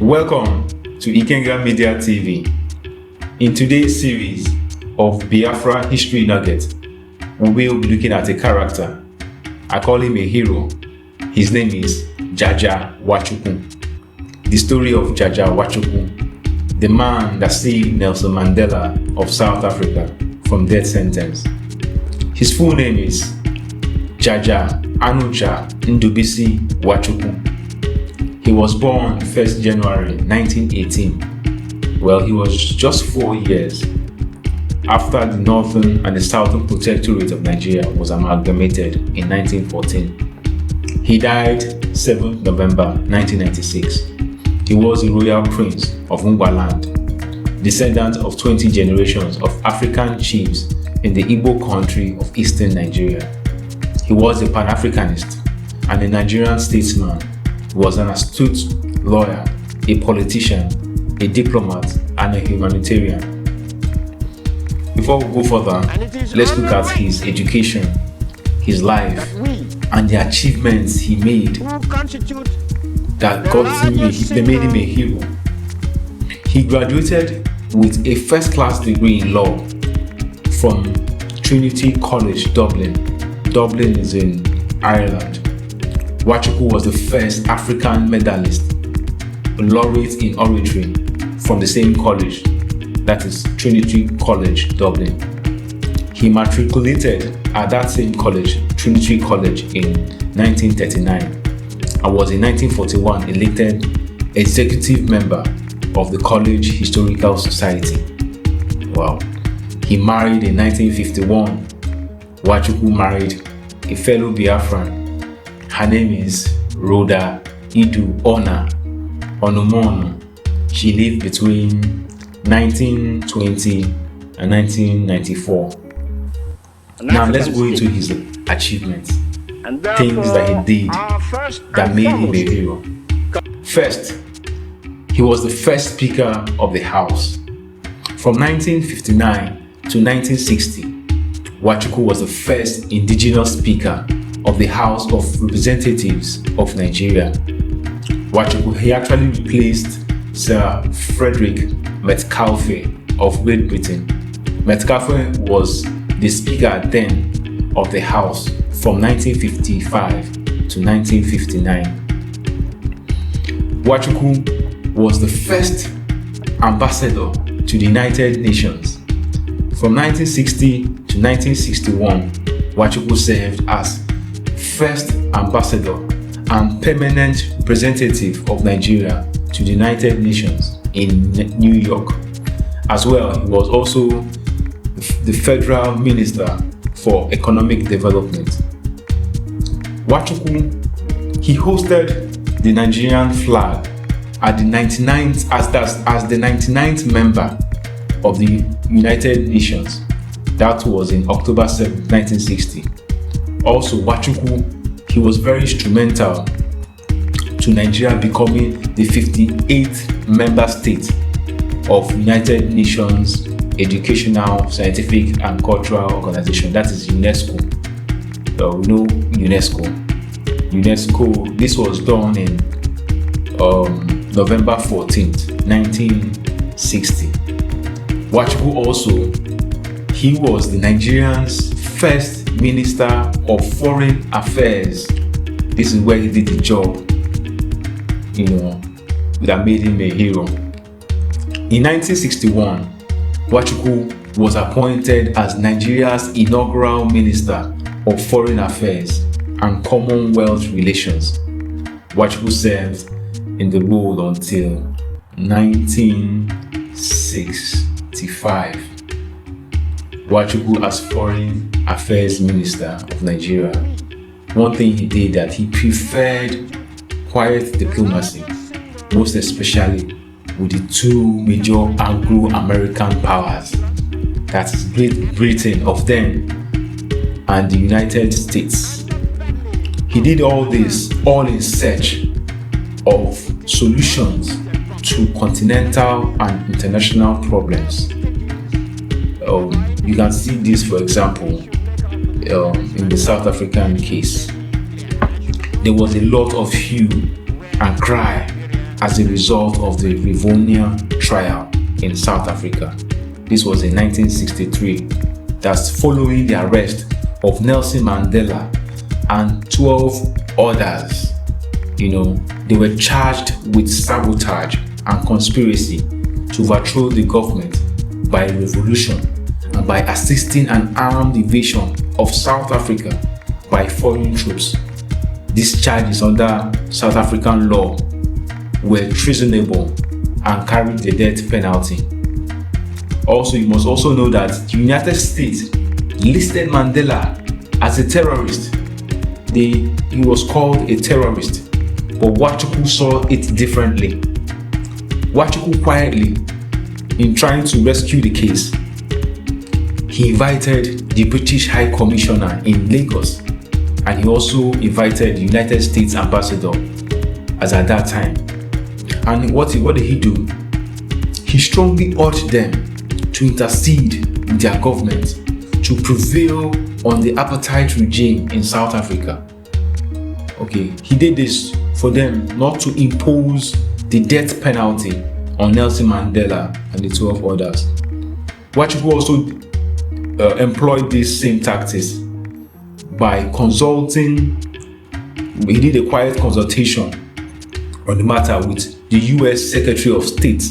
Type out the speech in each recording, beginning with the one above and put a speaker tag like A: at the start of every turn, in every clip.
A: Welcome to Ikenga Media TV. In today's series of Biafra History Nugget, we will be looking at a character. I call him a hero. His name is Jaja Wachuku. The story of Jaja Wachuku, the man that saved Nelson Mandela of South Africa from death sentence. His full name is Jaja Anucha Ndubisi Wachuku. He was born 1st January 1918. Well, he was just 4 years after the Northern and the Southern Protectorate of Nigeria was amalgamated in 1914. He died 7th November 1996. He was a royal prince of Ngwaland, descendant of 20 generations of African chiefs in the Igbo country of eastern Nigeria. He was a Pan-Africanist and a Nigerian statesman. He was an astute lawyer, a politician, a diplomat, and a humanitarian. Before we go further, let's look at his education, his life, and the achievements he made that made him a hero. He graduated with a first-class degree in law from Trinity College, Dublin. Dublin is in Ireland. Wachuku was the first African medalist, laureate in oratory from the same college, that is Trinity College, Dublin. He matriculated at that same college, Trinity College, in 1939 and was in 1941 elected executive member of the College Historical Society. Wow. He married in 1951. Wachuku married a fellow Biafran. Her name is Rhoda Idu Ona Onumono. She lived between 1920 and 1994. Now let's go into his achievements, things that he did that made him a hero. First, he was the first Speaker of the House. From 1959 to 1960, Wachuku was the first indigenous Speaker of the House of Representatives of Nigeria. Wachuku, he actually replaced Sir Frederick Metcalfe of Great Britain. Metcalfe was the Speaker then of the House from 1955 to 1959. Wachuku was the first ambassador to the United Nations. From 1960 to 1961, Wachuku served as first ambassador and permanent representative of Nigeria to the United Nations in New York. As well, he was also the Federal Minister for Economic Development. Wachuku, he hosted the Nigerian flag at the 99th as the 99th member of the United Nations. That was in October 7, 1960. Also, Wachuku, he was very instrumental to Nigeria becoming the 58th member state of United Nations Educational, Scientific and Cultural Organization, that is UNESCO. We know UNESCO. UNESCO, this was done in November 14th, 1960. Wachuku also, he was the Nigerian's first Minister of Foreign Affairs. This is where he did the job, that made him a hero. In 1961, Wachuku was appointed as Nigeria's inaugural Minister of Foreign Affairs and Commonwealth Relations. Wachuku served in the role until 1965. Wachuku as Foreign Affairs Minister of Nigeria, one thing he did that he preferred quiet diplomacy, most especially with the two major Anglo-American powers, that is Great Britain of then and the United States. He did all this all in search of solutions to continental and international problems. You can see this, for example, in the South African case. There was a lot of hue and cry as a result of the Rivonia trial in South Africa. This was in 1963. That's following the arrest of Nelson Mandela and 12 others. They were charged with sabotage and conspiracy to overthrow the government by revolution and by assisting an armed invasion of South Africa by foreign troops. These charges under South African law were treasonable and carried the death penalty. Also, you must also know that the United States listed Mandela as a terrorist. He was called a terrorist, but Wachuku saw it differently. Wachuku quietly, in trying to rescue the case, he invited the British High Commissioner in Lagos, and he also invited the United States Ambassador as at that time. And what did he do? He strongly urged them to intercede with their government to prevail on the apartheid regime in South Africa. He did this for them not to impose the death penalty on Nelson Mandela and the 12 others. Wachuku also employed these same tactics by consulting. He did a quiet consultation on the matter with the US Secretary of State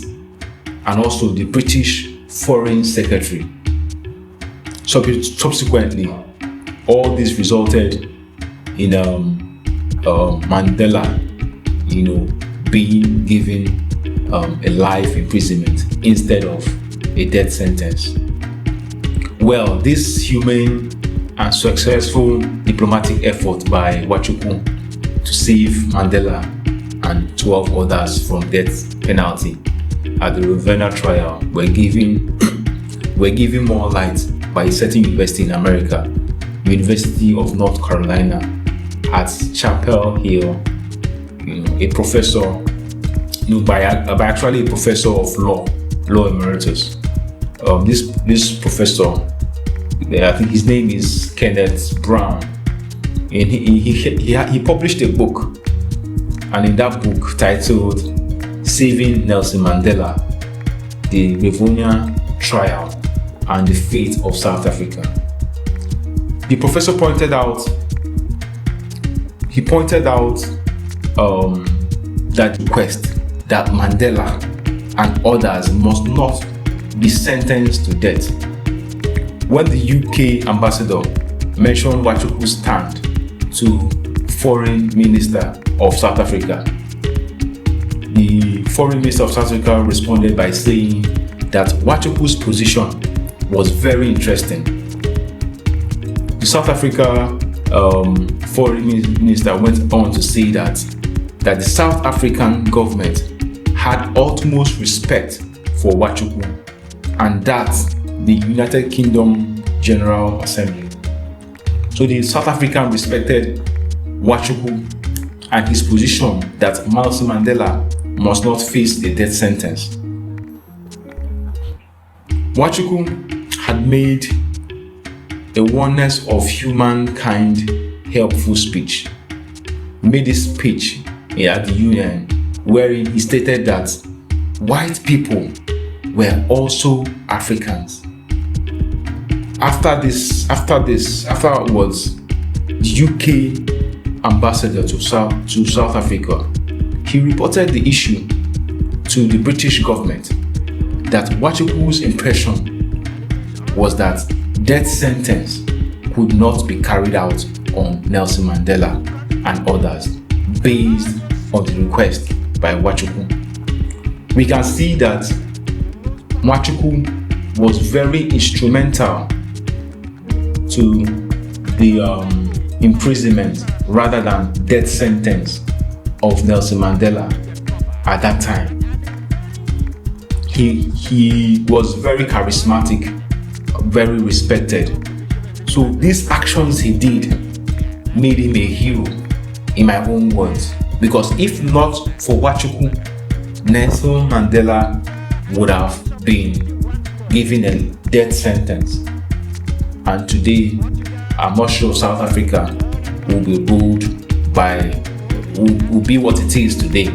A: and also the British Foreign Secretary. Subsequently, all this resulted in Mandela, being given a life imprisonment instead of a death sentence. Well, this humane and successful diplomatic effort by Wachuku to save Mandela and 12 others from death penalty at the Rivonia trial were given more light by a certain university in America, University of North Carolina at Chapel Hill. A professor, actually a professor of law emeritus. This professor, I think his name is Kenneth Brown, and he published a book, and in that book titled "Saving Nelson Mandela: The Rivonia Trial and the Fate of South Africa," the professor pointed out that request that Mandela and others must not be sentenced to death. When the UK ambassador mentioned Wachuku's stand to Foreign Minister of South Africa, the Foreign Minister of South Africa responded by saying that Wachuku's position was very interesting. The South Africa Foreign Minister went on to say that the South African government had utmost respect for Wachuku, and that the United Kingdom General Assembly. So the South African respected Wachuku and his position that Nelson Mandela must not face the death sentence. Wachuku had made a oneness of humankind helpful speech. He made this speech at the Union wherein he stated that white people were also Africans. Afterwards, the UK ambassador to South Africa, he reported the issue to the British government that Wachuku's impression was that death sentence could not be carried out on Nelson Mandela and others based on the request by Wachuku. We can see that Wachuku was very instrumental to the imprisonment rather than death sentence of Nelson Mandela at that time. He was very charismatic, very respected. So these actions he did made him a hero, in my own words. Because if not for Wachuku, Nelson Mandela would have been given a death sentence. And today, I'm not sure South Africa will be ruled by, will be what it is today.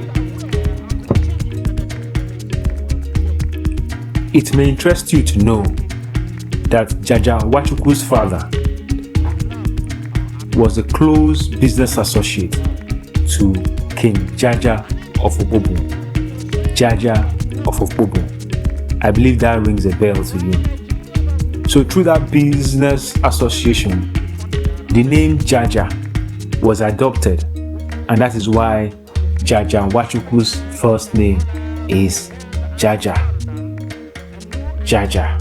A: It may interest you to know that Jaja Wachuku's father was a close business associate to King Jaja of Opobo. Jaja of Opobo. I believe that rings a bell to you. So through that business association, the name Jaja was adopted, and that is why Jaja Wachuku's first name is Jaja. Jaja.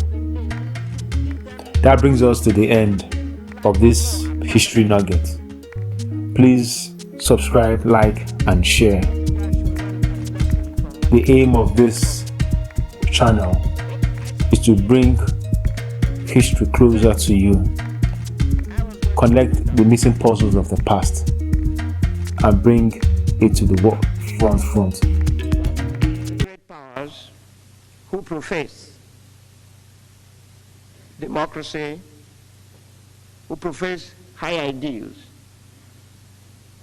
A: That brings us to the end of this history nugget. Please subscribe, like, and share. The aim of this channel is to bring history closer to you, connect the missing puzzles of the past, and bring it to the front.
B: Great powers who profess democracy, who profess high ideals,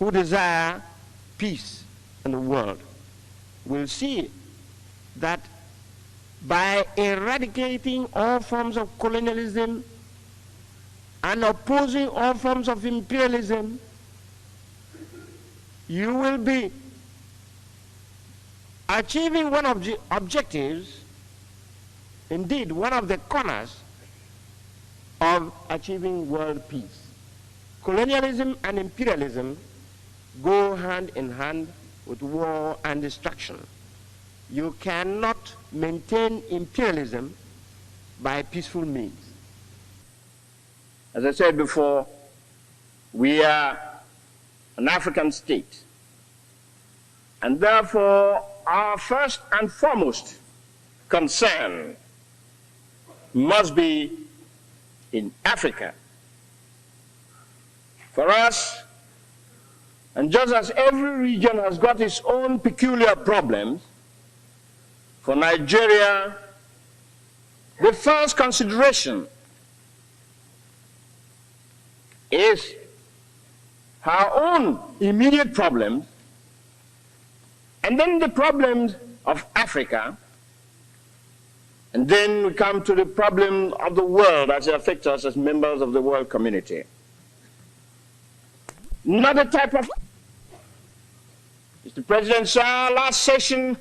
B: who desire peace in the world, will see that by eradicating all forms of colonialism and opposing all forms of imperialism, you will be achieving one of the objectives, indeed one of the corners of achieving world peace. Colonialism and imperialism go hand in hand with war and destruction. You cannot maintain imperialism by peaceful means. As I said before, we are an African state, and therefore our first and foremost concern must be in Africa. For us, and just as every region has got its own peculiar problems, for Nigeria, the first consideration is her own immediate problems, and then the problems of Africa, and then we come to the problem of the world as it affects us as members of the world community. Another type of, Mr. President, sir, last session,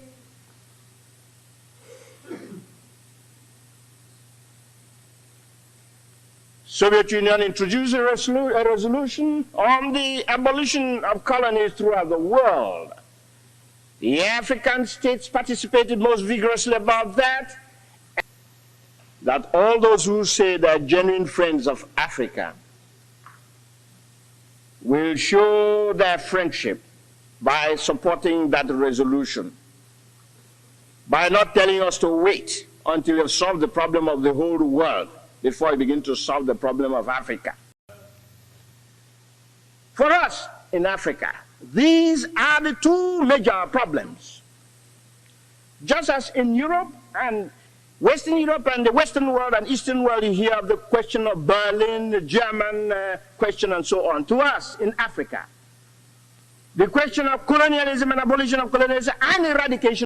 B: Soviet Union introduced a resolution on the abolition of colonies throughout the world. The African states participated most vigorously about that. That all those who say they're genuine friends of Africa will show their friendship by supporting that resolution, by not telling us to wait until you've solved the problem of the whole world before you begin to solve the problem of Africa. For us in Africa, these are the two major problems. Just as in Europe and Western Europe and the Western world and Eastern world, you hear of the question of Berlin, the German question, and so on. To us in Africa, the question of colonialism and abolition of colonialism and eradication